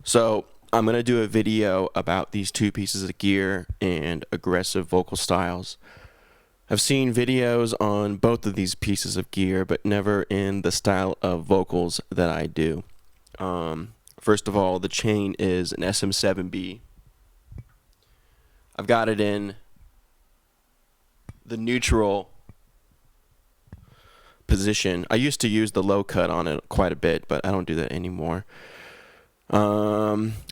So I'm going to do a video about these two pieces of gear and aggressive vocal styles. I've seen videos on both of these pieces of gear, but never in the style of vocals that I do. First of all, the chain is an SM7B. I've got it in the neutral position. I used to use the low cut on it quite a bit, but I don't do that anymore.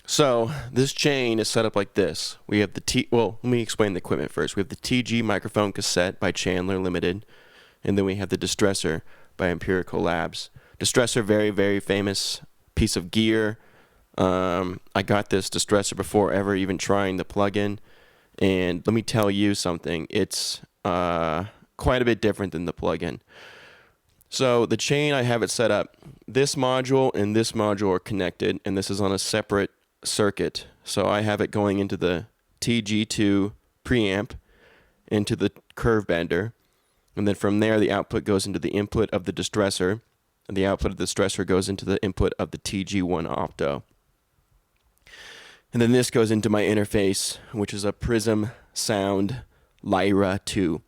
So this chain is set up like this. We have the let me explain the equipment first. We have the TG microphone cassette by Chandler Limited, and then we have the Distressor by Empirical Labs. Distressor, very, very famous piece of gear. I got this Distressor before ever even trying the plugin, and let me tell you something. It's quite a bit different than the plugin. So the chain, I have it set up. This module and this module are connected, and this is on a separate circuit. So I have it going into the TG2 preamp, into the curve bender, and then from there the output goes into the input of the Distressor, and the output of the Distressor goes into the input of the TG1 Opto. And then this goes into my interface, which is a Prism Sound Lyra 2.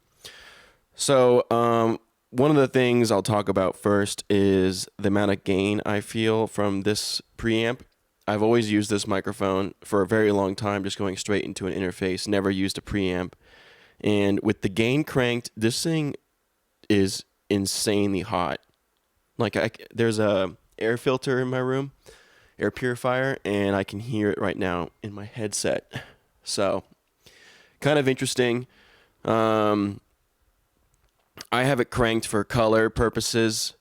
So one of the things I'll talk about first is the amount of gain I feel from this preamp. I've always used this microphone for a very long time, just going straight into an interface, never used a preamp. And with the gain cranked, this thing is insanely hot. Like there's a air filter in my room, air purifier, and I can hear it right now in my headset. So kind of interesting. I have it cranked for color purposes.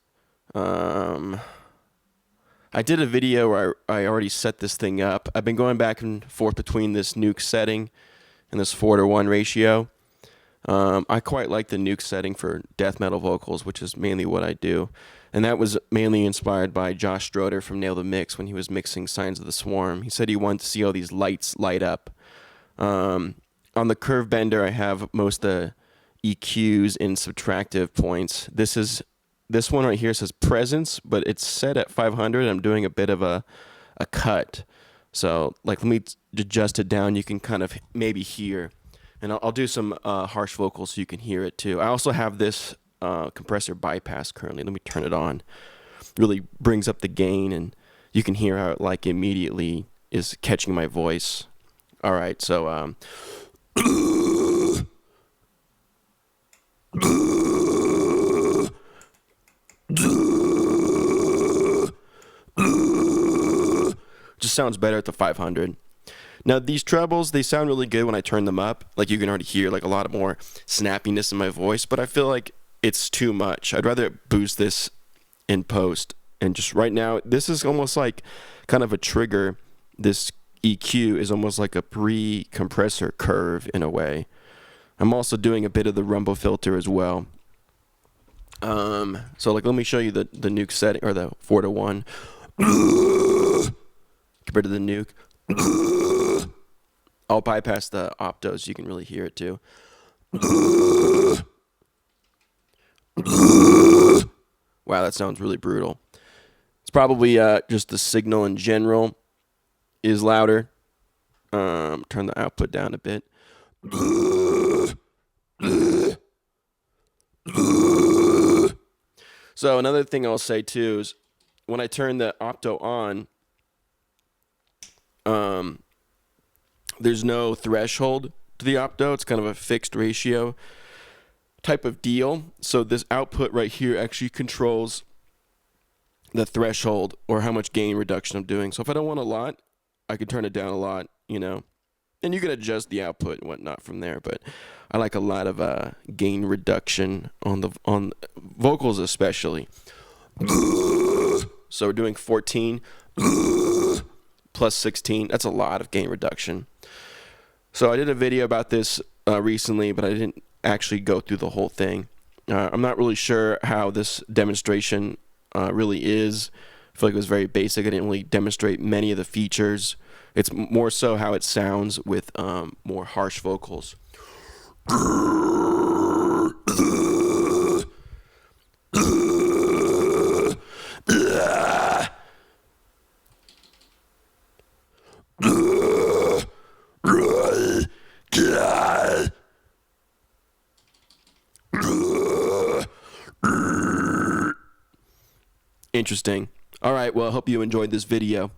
I did a video where I already set this thing up. I've been going back and forth between this nuke setting and this 4:1 ratio. I quite like the nuke setting for death metal vocals, which is mainly what I do. And that was mainly inspired by Josh Stroder from Nail the Mix when he was mixing Signs of the Swarm. He said he wanted to see all these lights light up. On the curve bender, I have most of the EQs in subtractive points. This one right here says presence, but it's set at 500. I'm doing a bit of a cut. So like, let me adjust it down. You can kind of maybe hear, and I'll do some harsh vocals so you can hear it too. I also have this compressor bypass currently. Let me turn it on. Really brings up the gain, and you can hear how it like immediately is catching my voice. All right, so just sounds better at the 500. Now these trebles, they sound really good when I turn them up. Like you can already hear like a lot more snappiness in my voice, but I feel like it's too much. I'd rather boost this in post. And just right now, this is almost like kind of a trigger. This EQ is almost like a pre-compressor curve in a way. I'm also doing a bit of the rumble filter as well. So like, let me show you the nuke setting, or the 4:1 compared to the nuke. I'll bypass the optos so you can really hear it too. Wow, that sounds really brutal. It's probably just the signal in general is louder. Turn the output down a bit. So another thing I'll say too is when I turn the Opto on, there's no threshold to the Opto. It's kind of a fixed ratio type of deal. So this output right here actually controls the threshold, or how much gain reduction I'm doing. So if I don't want a lot, I can turn it down a lot, you know, and you can adjust the output and whatnot from there. But I like a lot of gain reduction on vocals especially. So we're doing 14 plus 16. That's a lot of gain reduction. So I did a video about this recently, but I didn't actually go through the whole thing. I'm not really sure how this demonstration really is. I feel like it was very basic. I didn't really demonstrate many of the features. It's more so how it sounds with more harsh vocals. Interesting. All right, well, I hope you enjoyed this video.